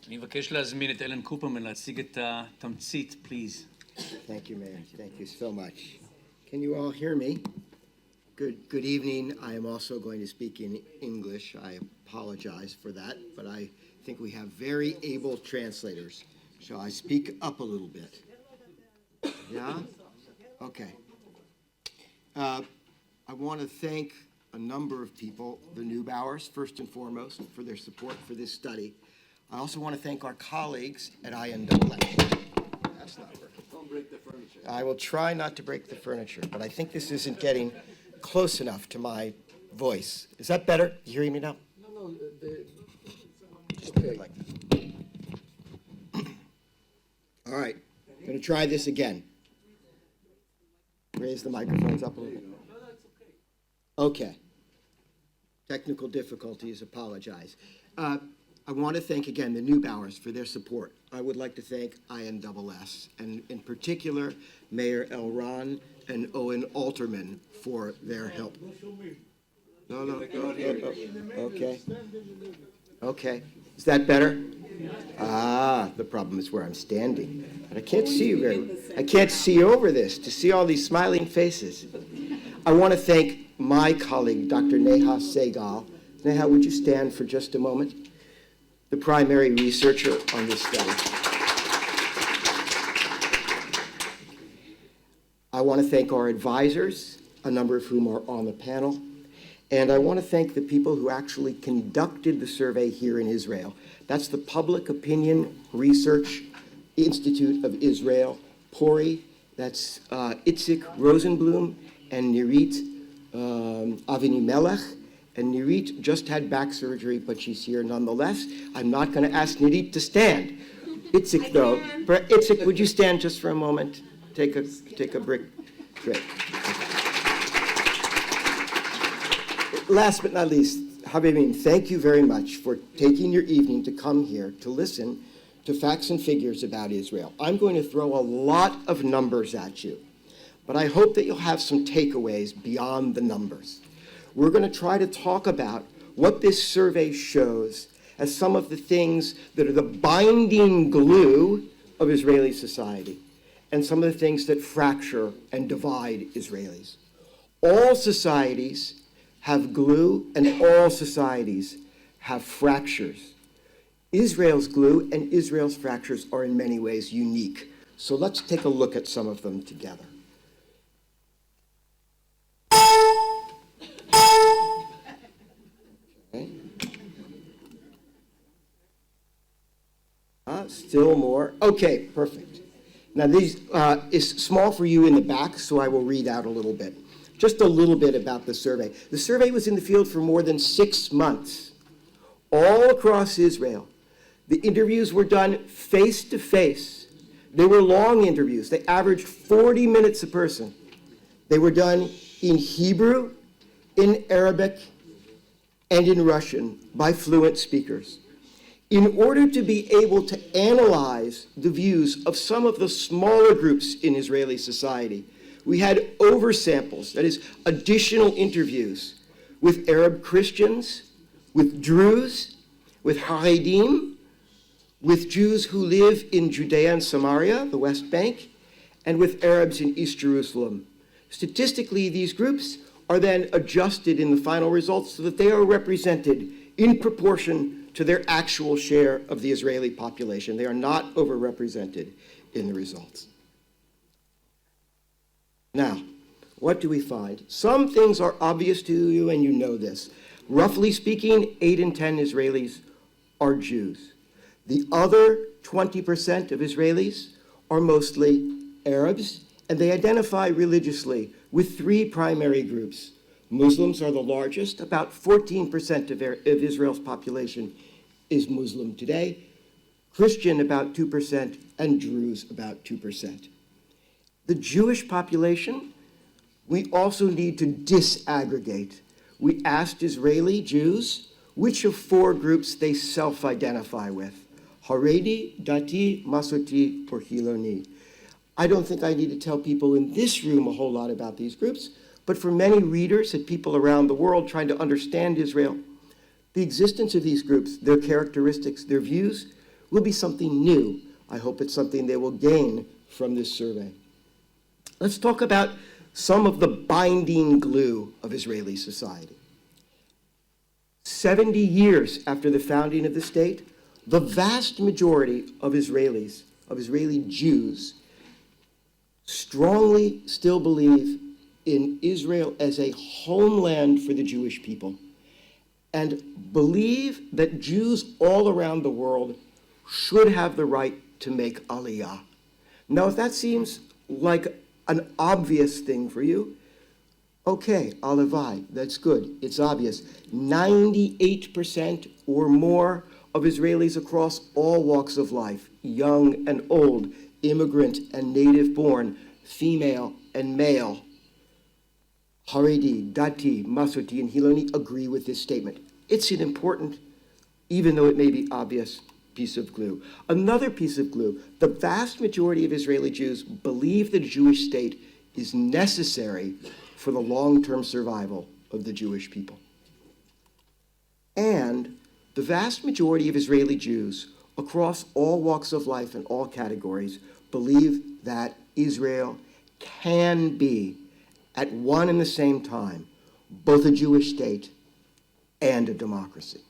אני מבקש להזמין את אלן קופרמן להציג את התמצית, please. Thank you, Mayor. Thank you so much. Can you all hear me? Good evening. I am also going to speak in English. I apologize for that, but I think we have very able translators. Shall I speak up a little bit? Yeah? Okay. I want to thank a number of people, the Neubauers, first and foremost, for their support for this study. I also want to thank our colleagues at INAA. That's not working. Don't break the furniture. I will try not to break the furniture, but I think this isn't getting close enough to my voice. Is that better? You hearing me now? No, Just okay. Like that. All right, I'm going to try this again. Raise the microphones up a little bit. Okay. Technical difficulties, apologize. I want to thank again the Neubauers for their support. I would like to thank INSS, and in particular, Mayor Elron and Owen Alterman for their help. No. Okay. Okay. Is that better? The problem is where I'm standing. But I can't see you very well. I can't see over this to see all these smiling faces. I want to thank my colleague, Dr. Neha Segal. Neha, would you stand for just a moment? The primary researcher on this study. I want to thank our advisors, a number of whom are on the panel, and I want to thank the people who actually conducted the survey here in Israel. That's the Public Opinion Research Institute of Israel, PORI. That's Itzik Rosenblum and Nirit Avinimelech. And Nirit just had back surgery, but she's here nonetheless. I'm not going to ask Nirit to stand. Itzik, though. Itzik, would you stand just for a moment? Take a break. Great. Last but not least, Habibin, thank you very much for taking your evening to come here to listen to facts and figures about Israel. I'm going to throw a lot of numbers at you, but I hope that you'll have some takeaways beyond the numbers. We're going to try to talk about what this survey shows as some of the things that are the binding glue of Israeli society and some of the things that fracture and divide Israelis. All societies have glue and all societies have fractures. Israel's glue and Israel's fractures are in many ways unique. So let's take a look at some of them together. Still more. Okay, perfect. Now, these is small for you in the back, so I will read out a little bit. Just a little bit about the survey. The survey was in the field for more than 6 months, all across Israel. The interviews were done face-to-face. They were long interviews. They averaged 40 minutes a person. They were done in Hebrew, in Arabic, and in Russian by fluent speakers. In order to be able to analyze the views of some of the smaller groups in Israeli society, we had oversamples, that is, additional interviews with Arab Christians, with Druze, with Haredim, with Jews who live in Judea and Samaria, the West Bank, and with Arabs in East Jerusalem. Statistically, these groups are then adjusted in the final results so that they are represented in proportion to their actual share of the Israeli population. They are not overrepresented in the results. Now, what do we find? Some things are obvious to you, and you know this. Roughly speaking, 8 in 10 Israelis are Jews. The other 20% of Israelis are mostly Arabs, and they identify religiously with 3 primary groups. Muslims are the largest. About 14% of Israel's population is Muslim today. Christian, about 2%, and Druze, about 2%. The Jewish population, we also need to disaggregate. We asked Israeli Jews which of 4 groups they self-identify with: Haredi, Dati, Masoti, or Hiloni. I don't think I need to tell people in this room a whole lot about these groups, but for many readers and people around the world trying to understand Israel, the existence of these groups, their characteristics, their views, will be something new. I hope it's something they will gain from this survey. Let's talk about some of the binding glue of Israeli society. 70 years after the founding of the state, the vast majority of Israelis, of Israeli Jews, strongly still believe in Israel as a homeland for the Jewish people and believe that Jews all around the world should have the right to make aliyah. Now, if that seems like an obvious thing for you, okay, alavai, that's good, it's obvious. 98% or more of Israelis across all walks of life, young and old, immigrant and native-born, female and male, Haredi, Dati, Masorti, and Hiloni agree with this statement. It's an important, even though it may be obvious, piece of glue. Another piece of glue, the vast majority of Israeli Jews believe that a Jewish state is necessary for the long-term survival of the Jewish people. And the vast majority of Israeli Jews across all walks of life and all categories believe that Israel can be, at one and the same time, both a Jewish state and a democracy.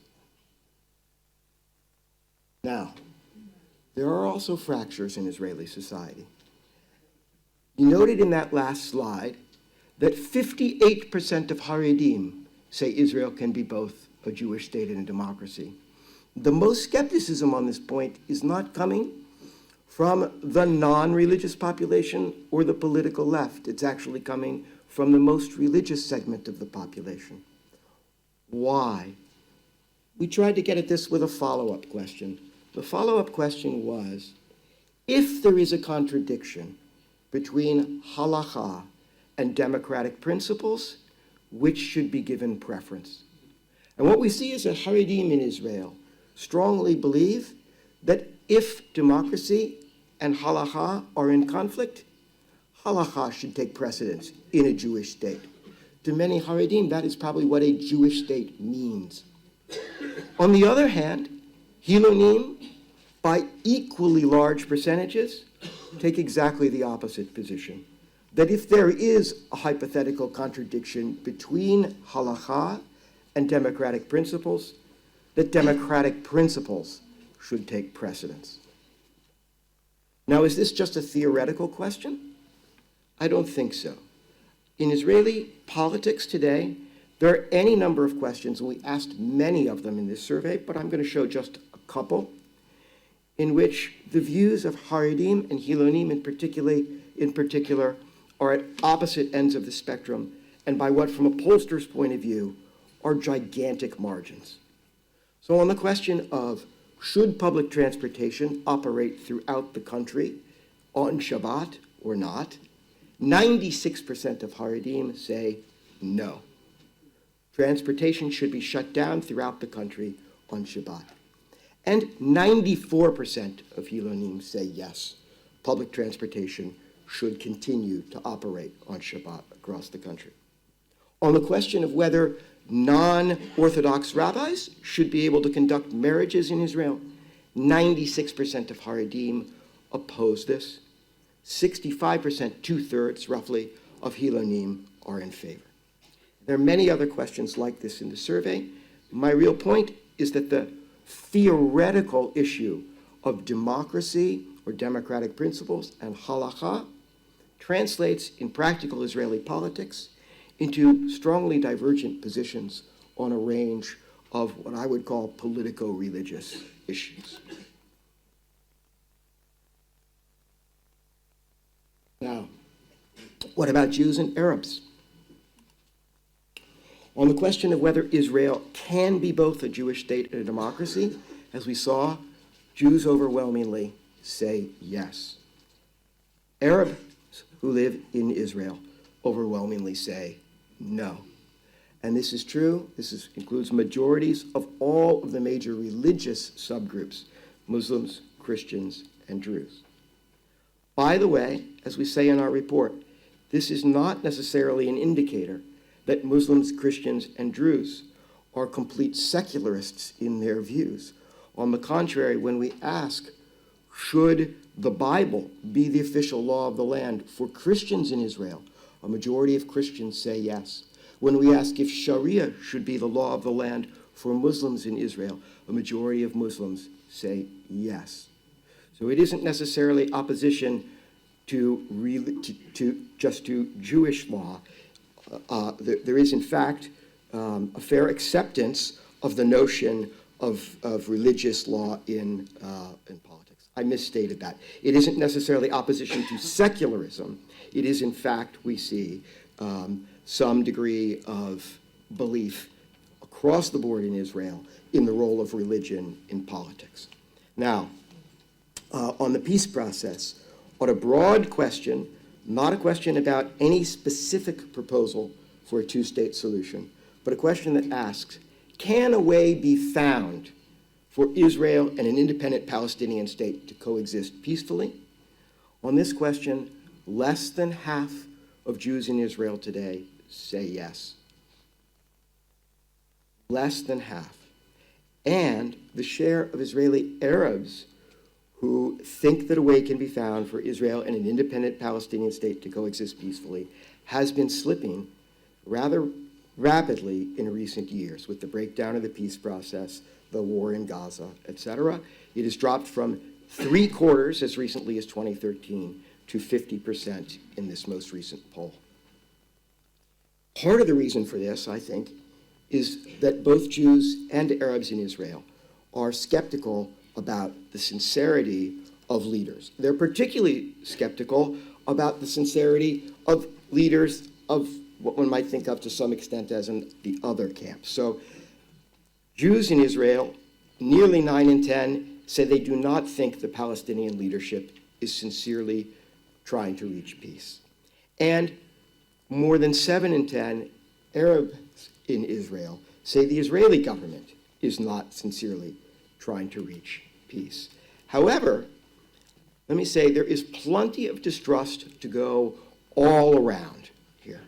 Now, there are also fractures in Israeli society. You noted in that last slide that 58% of Haredim say Israel can be both a Jewish state and a democracy. The most skepticism on this point is not coming from the non-religious population or the political left. It's actually coming from the most religious segment of the population. Why? We tried to get at this with a follow-up question. The follow-up question was, if there is a contradiction between halakha and democratic principles, which should be given preference? And what we see is that Haredim in Israel strongly believe that if democracy and halakha are in conflict, halakha should take precedence in a Jewish state. To many Haredim, that is probably what a Jewish state means. On the other hand, Hilonim, by equally large percentages, take exactly the opposite position. That if there is a hypothetical contradiction between halakha and democratic principles, that democratic principles should take precedence. Now, is this just a theoretical question? I don't think so. In Israeli politics today, there are any number of questions, and we asked many of them in this survey, but I'm going to show just a couple, in which the views of Haredim and Hilonim in particular are at opposite ends of the spectrum, and by what, from a pollster's point of view, are gigantic margins. So on the question of should public transportation operate throughout the country on Shabbat or not, 96% of Haredim say no. Transportation should be shut down throughout the country on Shabbat. And 94% of Hilonim say yes, public transportation should continue to operate on Shabbat across the country. On the question of whether non-Orthodox rabbis should be able to conduct marriages in Israel, 96% of Haredim oppose this. 65%, two-thirds roughly, of Hilonim are in favor. There are many other questions like this in the survey. My real point is that the theoretical issue of democracy or democratic principles and halakha translates in practical Israeli politics into strongly divergent positions on a range of what I would call politico-religious issues. Now, what about Jews and Arabs? On the question of whether Israel can be both a Jewish state and a democracy, as we saw, Jews overwhelmingly say yes. Arabs who live in Israel overwhelmingly say no. And this is true. This includes majorities of all of the major religious subgroups, Muslims, Christians, and Druze. By the way, as we say in our report, this is not necessarily an indicator that Muslims, Christians, and Druze are complete secularists in their views. On the contrary, when we ask, should the Bible be the official law of the land for Christians in Israel, a majority of Christians say yes. When we ask if Sharia should be the law of the land for Muslims in Israel, a majority of Muslims say yes. So it isn't necessarily opposition to Jewish law. There is, in fact, a fair acceptance of the notion of religious law in politics. I misstated that. It isn't necessarily opposition to secularism. It is, in fact, we see some degree of belief across the board in Israel in the role of religion in politics. Now, on the peace process, on a broad question, not a question about any specific proposal for a two-state solution, but a question that asks, can a way be found for Israel and an independent Palestinian state to coexist peacefully? On this question, less than half of Jews in Israel today say yes. Less than half. And the share of Israeli Arabs who think that a way can be found for Israel and an independent Palestinian state to coexist peacefully has been slipping rather rapidly in recent years with the breakdown of the peace process, the war in Gaza, etc. It has dropped from 3/4 as recently as 2013 to 50% in this most recent poll. Part of the reason for this, I think, is that both Jews and Arabs in Israel are skeptical about the sincerity of leaders. They're particularly skeptical about the sincerity of leaders of what one might think of to some extent as in the other camp. So Jews in Israel, nearly 9 in 10, say they do not think the Palestinian leadership is sincerely trying to reach peace. And more than 7 in 10 Arabs in Israel say the Israeli government is not sincerely trying to reach peace. However, let me say there is plenty of distrust to go all around here,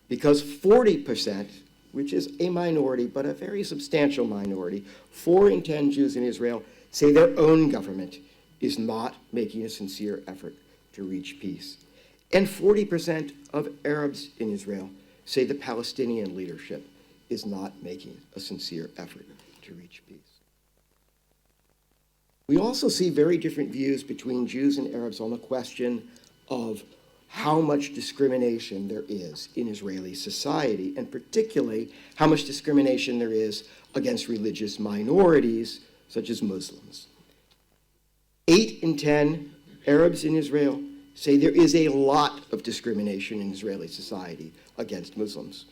because 40%, which is a minority, but a very substantial minority, 4 in 10 Jews in Israel say their own government is not making a sincere effort to reach peace. And 40% of Arabs in Israel say the Palestinian leadership is not making a sincere effort to reach peace. We also see very different views between Jews and Arabs on the question of how much discrimination there is in Israeli society, and particularly how much discrimination there is against religious minorities, such as Muslims. 8 in 10 Arabs in Israel say there is a lot of discrimination in Israeli society against Muslims.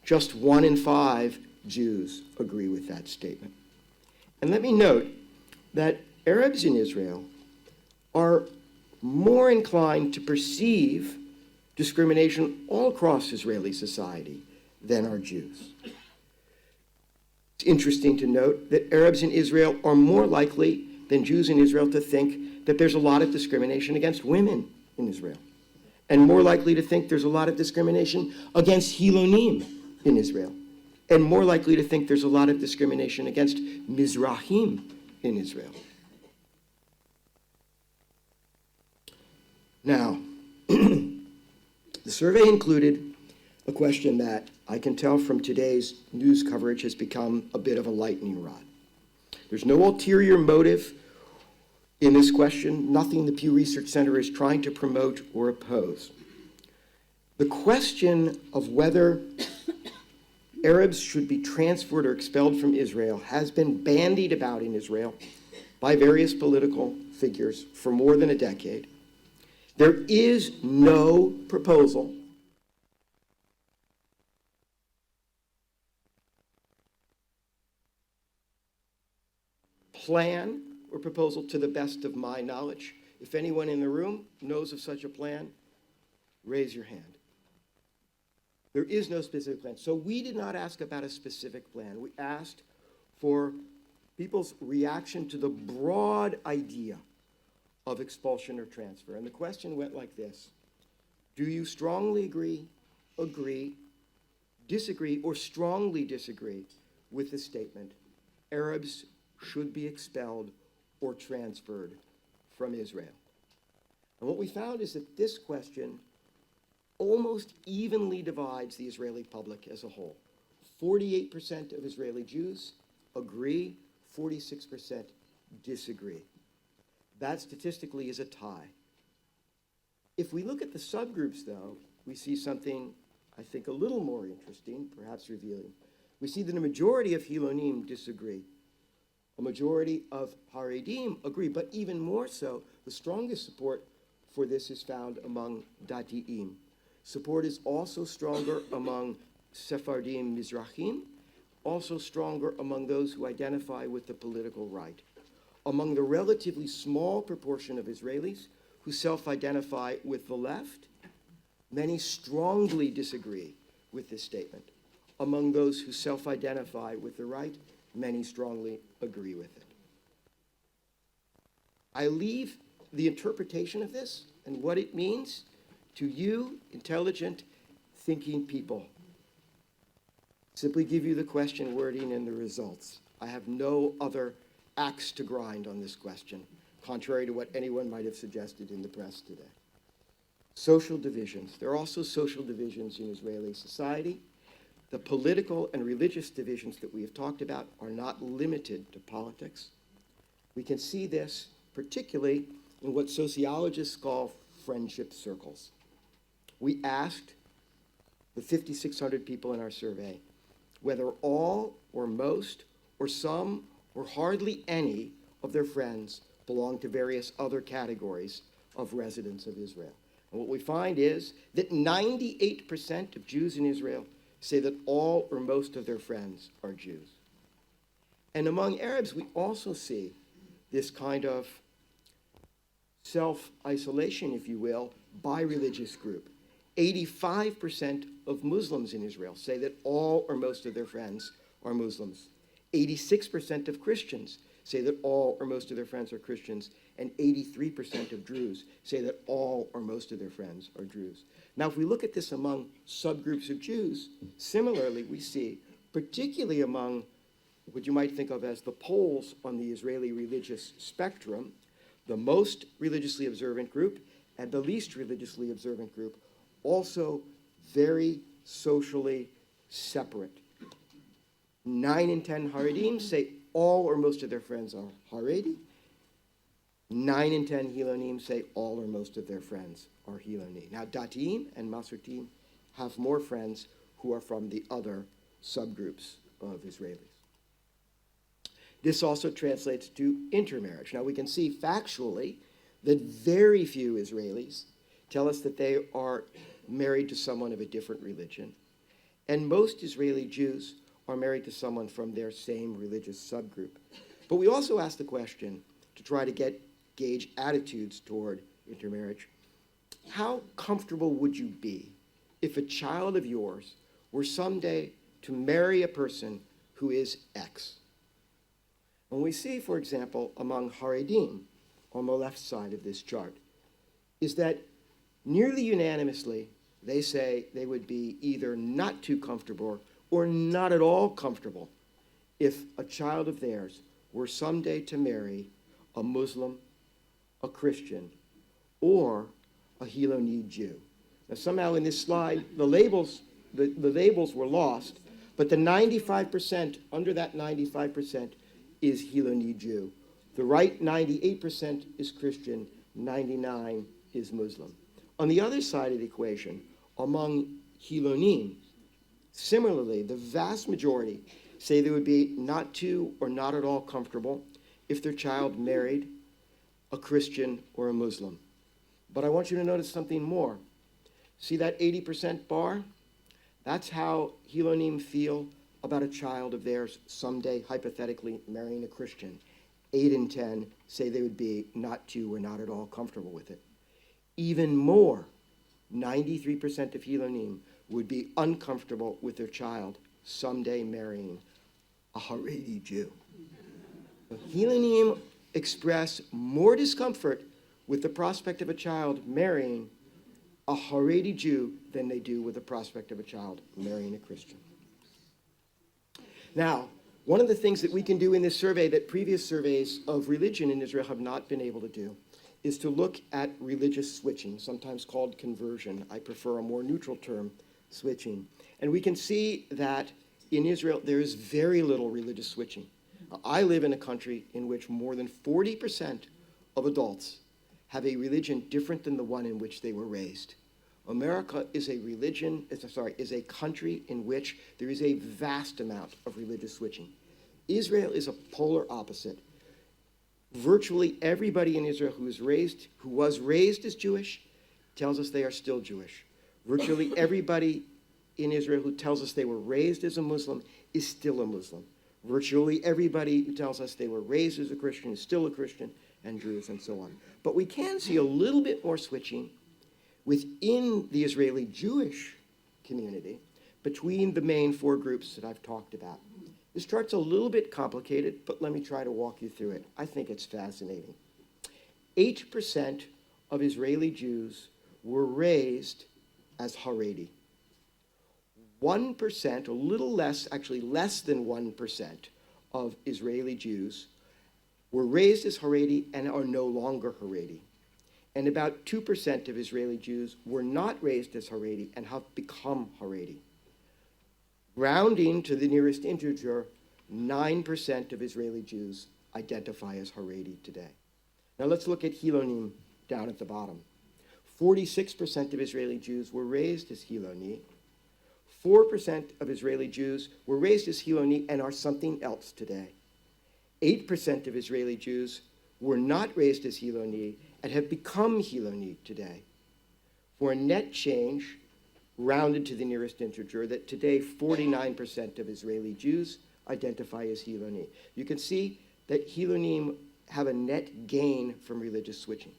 Just 1 in 5 Jews agree with that statement. And let me note that Arabs in Israel are more inclined to perceive discrimination all across Israeli society than are Jews. It's interesting to note that Arabs in Israel are more likely than Jews in Israel to think that there's a lot of discrimination against women in Israel, and more likely to think there's a lot of discrimination against Hilonim in Israel, and more likely to think there's a lot of discrimination against Mizrahim in Israel. Now, the survey included a question that I can tell from today's news coverage has become a bit of a lightning rod. There's no ulterior motive in this question, nothing the Pew Research Center is trying to promote or oppose. The question of whether Arabs should be transferred or expelled from Israel has been bandied about in Israel by various political figures for more than a decade. There is no proposal plan or proposal to the best of my knowledge. If anyone in the room knows of such a plan, raise your hand. There is no specific plan. So we did not ask about a specific plan. We asked for people's reaction to the broad idea of expulsion or transfer. And the question went like this: do you strongly agree, disagree, or strongly disagree with the statement, Arabs should be expelled or transferred from Israel. And what we found is that this question almost evenly divides the Israeli public as a whole. 48% of Israeli Jews agree, 46% disagree. That statistically is a tie. If we look at the subgroups, though, we see something, I think, a little more interesting, perhaps revealing. We see that a majority of Hilonim disagree. A majority of Haredim agree, but even more so, the strongest support for this is found among Dati'im. Support is also stronger among Sephardim Mizrahim, also stronger among those who identify with the political right. Among the relatively small proportion of Israelis who self-identify with the left, many strongly disagree with this statement. Among those who self-identify with the right, many strongly agree with it. I leave the interpretation of this and what it means to you, intelligent, thinking people. Simply give you the question wording and the results. I have no other axe to grind on this question, contrary to what anyone might have suggested in the press today. Social divisions. There are also social divisions in Israeli society. The political and religious divisions that we have talked about are not limited to politics. We can see this particularly in what sociologists call friendship circles. We asked the 5,600 people in our survey whether all or most or some or hardly any of their friends belong to various other categories of residents of Israel. And what we find is that 98% of Jews in Israel say that all or most of their friends are Jews. And among Arabs, we also see this kind of self-isolation, if you will, by religious group. 85% of Muslims in Israel say that all or most of their friends are Muslims. 86% of Christians say that all or most of their friends are Christians, and 83% of Druze say that all or most of their friends are Druze. Now, if we look at this among subgroups of Jews, similarly, we see, particularly among what you might think of as the poles on the Israeli religious spectrum, the most religiously observant group and the least religiously observant group, also very socially separate. 9 in 10 Haredim say all or most of their friends are Haredi. 9 in 10 Hilonim say all or most of their friends are Hiloni. Now, Datiim and Masortim have more friends who are from the other subgroups of Israelis. This also translates to intermarriage. Now, we can see factually that very few Israelis tell us that they are married to someone of a different religion, and most Israeli Jews are married to someone from their same religious subgroup. But we also ask the question to try to gauge attitudes toward intermarriage. How comfortable would you be if a child of yours were someday to marry a person who is X? When we see, for example, among Haredim, on the left side of this chart, is that nearly unanimously they say they would be either not too comfortable or not at all comfortable if a child of theirs were someday to marry a Muslim, a Christian, or a Hiloni Jew. Now, somehow in this slide, the labels were lost, but the 95%, under that 95%, is Hiloni Jew. The right 98% is Christian, 99% is Muslim. On the other side of the equation, among Hilonim, similarly, the vast majority say they would be not too or not at all comfortable if their child married a Christian or a Muslim. But I want you to notice something more. See that 80% bar? That's how Hilonim feel about a child of theirs someday, hypothetically, marrying a Christian. 8 in 10 say they would be not too or not at all comfortable with it. Even more, 93% of Hilonim would be uncomfortable with their child someday marrying a Haredi Jew. Hilonim express more discomfort with the prospect of a child marrying a Haredi Jew than they do with the prospect of a child marrying a Christian. Now, One of the things that we can do in this survey that previous surveys of religion in Israel have not been able to do is to look at religious switching, sometimes called conversion. I prefer a more neutral term, switching. And we can see that in Israel, there is very little religious switching. I live in a country in which more than 40% of adults have a religion different than the one in which they were raised. America is a country in which there is a vast amount of religious switching. Israel is a polar opposite. Virtually everybody in Israel who was raised as Jewish tells us they are still Jewish. Virtually everybody in Israel who tells us they were raised as a Muslim is still a Muslim. Virtually everybody who tells us they were raised as a Christian is still a Christian, and Jews and so on. But we can see a little bit more switching within the Israeli Jewish community between the main four groups that I've talked about. This chart's a little bit complicated, but let me try to walk you through it. I think it's fascinating. 8% of Israeli Jews were raised as Haredi. 1%, a little less, actually less than 1% of Israeli Jews were raised as Haredi and are no longer Haredi. And about 2% of Israeli Jews were not raised as Haredi and have become Haredi. Rounding to the nearest integer, 9% of Israeli Jews identify as Haredi today. Now let's look at Hilonim down at the bottom. 46% of Israeli Jews were raised as Hiloni. 4% of Israeli Jews were raised as Hiloni and are something else today. 8% of Israeli Jews were not raised as Hiloni and have become Hiloni today. For a net change, rounded to the nearest integer, that today 49% of Israeli Jews identify as Hiloni. You can see that Hilonim have a net gain from religious switching.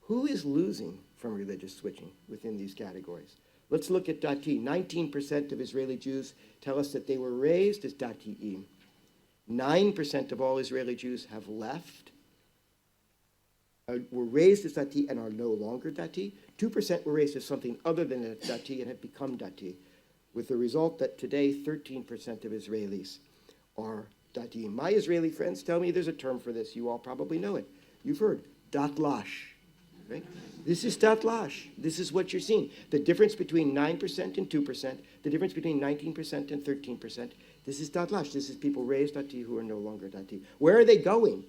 Who is losing from religious switching within these categories? Let's look at Dati. 19% of Israeli Jews tell us that they were raised as Dati'im. 9% of all Israeli Jews have left, were raised as Dati and are no longer Dati. 2% were raised as something other than a Dati and have become Dati, with the result that today 13% of Israelis are Dati. My Israeli friends tell me there's a term for this. You all probably know it. You've heard, Datlash. Right? This is Datlash. This is what you're seeing. The difference between 9% and 2%, the difference between 19% and 13%, this is Datlash. This is people raised Dati who are no longer Dati. Where are they going?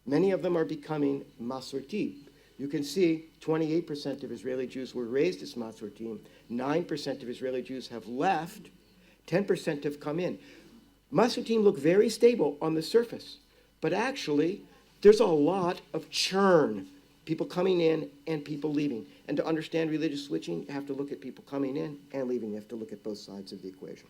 Many of them are becoming Masorti. You can see 28% of Israeli Jews were raised as Masortim. 9% of Israeli Jews have left. 10% have come in. Masortim look very stable on the surface, but actually there's a lot of churn. People coming in and people leaving. And to understand religious switching, you have to look at people coming in and leaving. You have to look at both sides of the equation.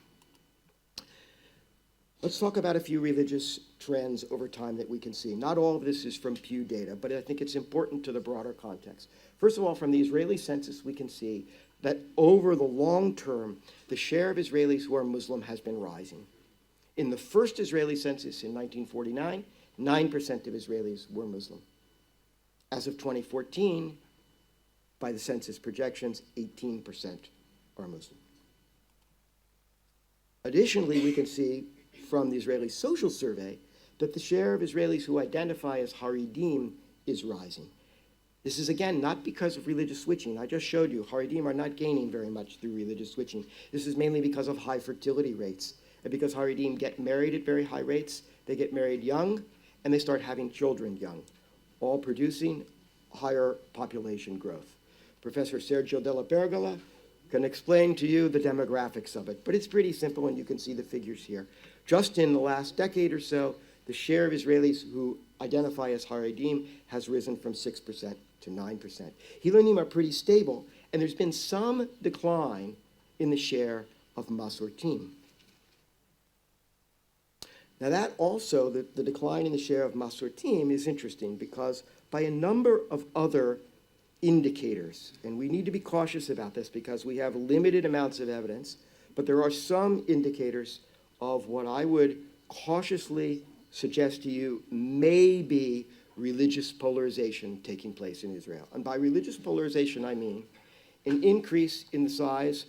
Let's talk about a few religious trends over time that we can see. Not all of this is from Pew data, but I think it's important to the broader context. First of all, from the Israeli census, we can see that over the long term, the share of Israelis who are Muslim has been rising. In the first Israeli census in 1949, 9% of Israelis were Muslim. As of 2014, by the census projections, 18% are Muslim. Additionally, we can see from the Israeli Social Survey that the share of Israelis who identify as Haredim is rising. This is, again, not because of religious switching. I just showed you Haredim are not gaining very much through religious switching. This is mainly because of high fertility rates. And because Haredim get married at very high rates, they get married young, and they start having children young, all producing higher population growth. Professor Sergio Della Pergola can explain to you the demographics of it, but it's pretty simple, and you can see the figures here. Just in the last decade or so, the share of Israelis who identify as Haredim has risen from 6% to 9%. Hilonim are pretty stable, and there's been some decline in the share of Masortim. Now that also, the decline in the share of Masortim is interesting because by a number of other indicators, and we need to be cautious about this because we have limited amounts of evidence, but there are some indicators of what I would cautiously suggest to you may be religious polarization taking place in Israel. And by religious polarization, I mean an increase in the size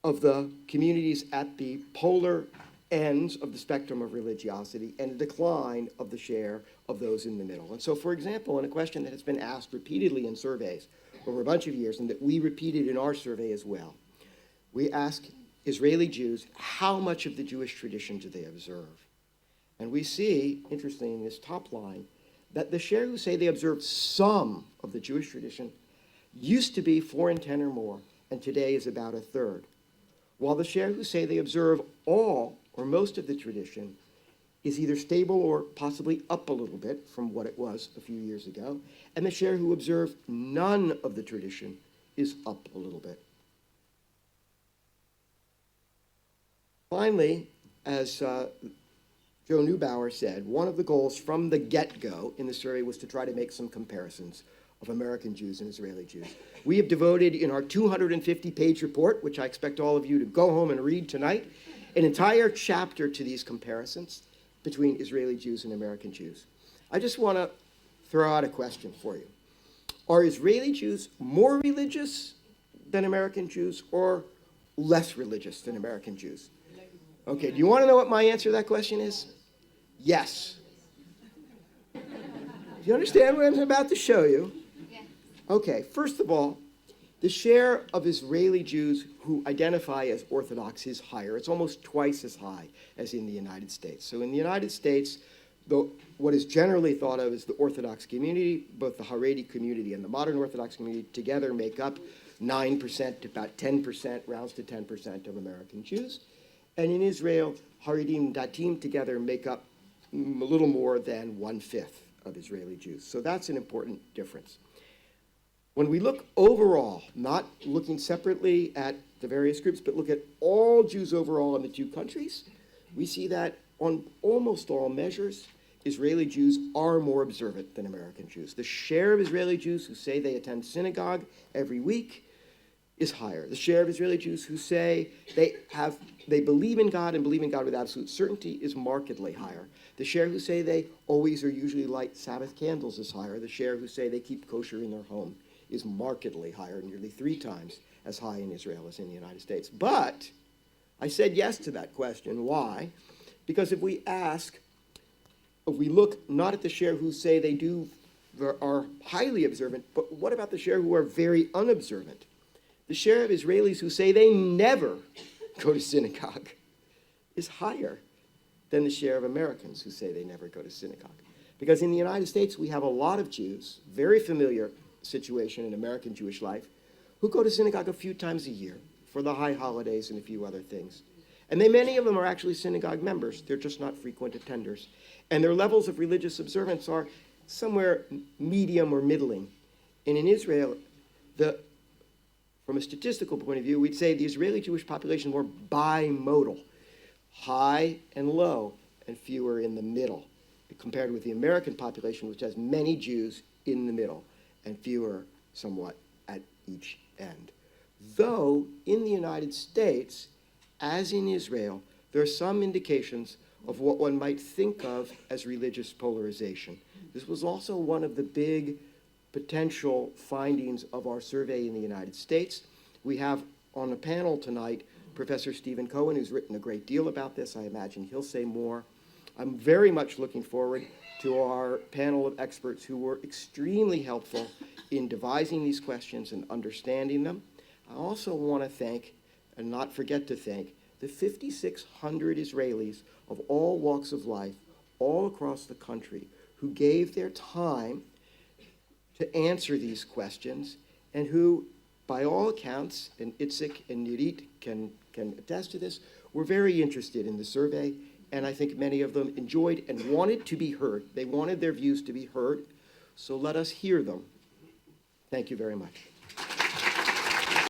of the communities at the polar ends of the spectrum of religiosity and a decline of the share of those in the middle. And so, for example, in a question that has been asked repeatedly in surveys over a bunch of years, and that we repeated in our survey as well, we ask Israeli Jews, how much of the Jewish tradition do they observe? And we see, interestingly, in this top line, that the share who say they observe some of the Jewish tradition used to be 4 in 10 or more, and today is about a third. While the share who say they observe all or most of the tradition is either stable or possibly up a little bit from what it was a few years ago, and the share who observe none of the tradition is up a little bit. Finally, as Joe Neubauer said, one of the goals from the get-go in the survey was to try to make some comparisons of American Jews and Israeli Jews. We have devoted in our 250-page report, which I expect all of you to go home and read tonight, an entire chapter to these comparisons between Israeli Jews and American Jews. I just want to throw out a question for you. Are Israeli Jews more religious than American Jews or less religious than American Jews? Okay, do you want to know what my answer to that question is? Yes. Do you understand what I'm about to show you? Yeah. Okay, first of all, the share of Israeli Jews who identify as Orthodox is higher. It's almost twice as high as in the United States. So in the United States, what is generally thought of as the Orthodox community, both the Haredi community and the modern Orthodox community together make up 9% to about 10%, rounds to 10% of American Jews. And in Israel, Haredim and Datim together make up a little more than 1/5 of Israeli Jews. So that's an important difference. When we look overall, not looking separately at the various groups, but look at all Jews overall in the two countries, we see that on almost all measures, Israeli Jews are more observant than American Jews. The share of Israeli Jews who say they attend synagogue every week is higher. The share of Israeli Jews who say they believe in God and believe in God with absolute certainty is markedly higher. The share who say they always or usually light Sabbath candles is higher. The share who say they keep kosher in their home is markedly higher, nearly 3 times as high in Israel as in the United States. But I said yes to that question. Why? Because if we look not at the share who say they are highly observant, but what about the share who are very unobservant? The share of Israelis who say they never go to synagogue is higher than the share of Americans who say they never go to synagogue. Because in the United States, we have a lot of Jews, very familiar situation in American Jewish life, who go to synagogue a few times a year for the high holidays and a few other things. And many of them are actually synagogue members. They're just not frequent attenders. And their levels of religious observance are somewhere medium or middling. And in Israel, from a statistical point of view, we'd say the Israeli Jewish population is more bimodal, high and low, and fewer in the middle, compared with the American population, which has many Jews in the middle and fewer somewhat at each end. Though in the United States, as in Israel, there are some indications of what one might think of as religious polarization. This was also one of the big potential findings of our survey in the United States. We have on the panel tonight Professor Stephen Cohen, who's written a great deal about this. I imagine he'll say more. I'm very much looking forward to our panel of experts who were extremely helpful in devising these questions and understanding them. I also want to thank, and not forget to thank, the 5,600 Israelis of all walks of life, all across the country, who gave their time to answer these questions, and who, by all accounts, and Itzik and Nirit can attest to this, were very interested in the survey, and I think many of them enjoyed and wanted to be heard. They wanted their views to be heard, so let us hear them. Thank you very much.